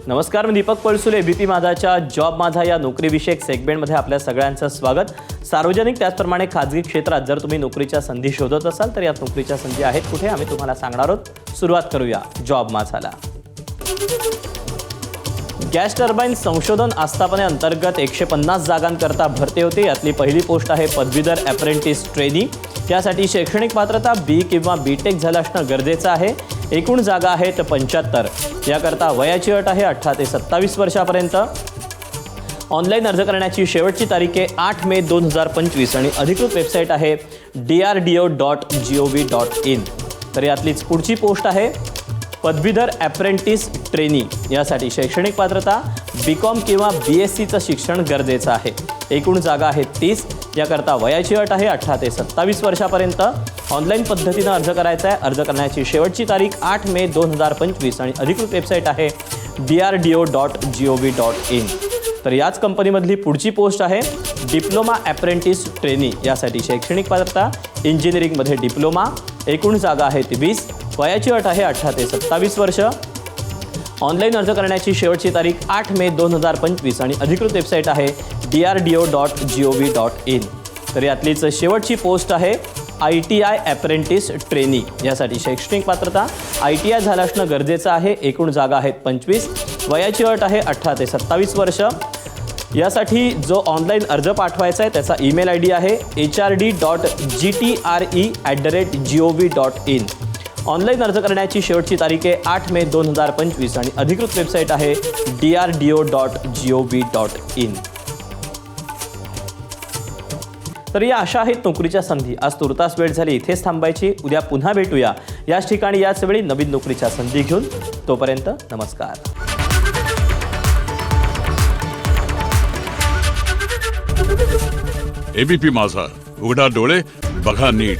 नमस्कार, मी Deepak Palsule. ABP माझाच्या job माझा या नोकरीविषयक सेगमेंटमध्ये आपल्या सगळ्यांचं स्वागत. सार्वजनिक त्याचप्रमाणे खाजगी क्षेत्रात जर तुम्ही नोकरीच्या संधी शोधत असाल तर या नोकरीच्या संधी आहेत कुठे, आम्ही तुम्हाला सांगणार आहोत. सुरुवात करूया जॉब माझाला. गॅस टर्बाइन संशोधन आस्थापनेअंतर्गत 150 जागांकरता भरती होते. यातली पहिली पोस्ट आहे पदवीधर अप्रेंटिस ट्रेनी. त्यासाठी शैक्षणिक पात्रता बी किंवा बीटेक झालं असणं गरजेचं आहे. एकूण जागा आहेत 75. याकरता वयाची अट आहे 18 ते 27 वर्षापर्यंत. ऑनलाईन अर्ज करण्याची शेवटची तारीख आहे 8 मे 2025 आणि अधिकृत वेबसाईट आहे drdo.gov.in. तर यातलीच पुढची पोस्ट आहे पदवीधर अप्रेंटिस ट्रेनी. यासाठी शैक्षणिक पात्रता बीकॉम किंवा BScचं शिक्षण गरजेचं आहे. एकूण जागा आहेत 30. याकरता वयाची अट आहे 18 ते 27 वर्षापर्यंत. ऑनलाईन पद्धतीनं अर्ज करायचा आहे. अर्ज करण्याची शेवटची तारीख 8 मे 2025 आणि अधिकृत वेबसाईट आहे drdo.gov.in. तर याच कंपनीमधली पुढची पोस्ट आहे डिप्लोमा अप्रेंटिस ट्रेनी. यासाठी शैक्षणिक पात्रता इंजिनिअरिंगमध्ये डिप्लोमा. एकूण जागा आहेत 20. वयाची अट आहे 18 ते 27 वर्ष. ऑनलाईन अर्ज करण्याची शेवटची तारीख 8 मे 2025 आणि अधिकृत वेबसाईट आहे drdo.gov.in. तर यातलीच शेवटची पोस्ट आहे ITI अप्रेंटिस ट्रेनी. यासाठी शैक्षणिक पात्रता ITI झालं असणं गरजेचं आहे. एकूण जागा आहेत 25. वयाची अट आहे 18 ते 27 वर्ष. यासाठी जो ऑनलाईन अर्ज पाठवायचा आहे त्याचा ईमेल ID आहे hrd.gtre@gov.in. ऑनलाईन अर्ज करण्याची शेवटची तारीख आहे 8 मे 2025 आणि अधिकृत वेबसाईट आहे drdo.gov.in. तर या अशा आहेत नोकरीच्या संधी. आज तुर्तास वेळ झाली, इथेच थांबायची. उद्या पुन्हा भेटूया याच ठिकाणी याच वेळी नवीन नोकरीच्या संधी घेऊन. तोपर्यंत नमस्कार. एबीपी माझा, उघडा डोळे बघा नीट.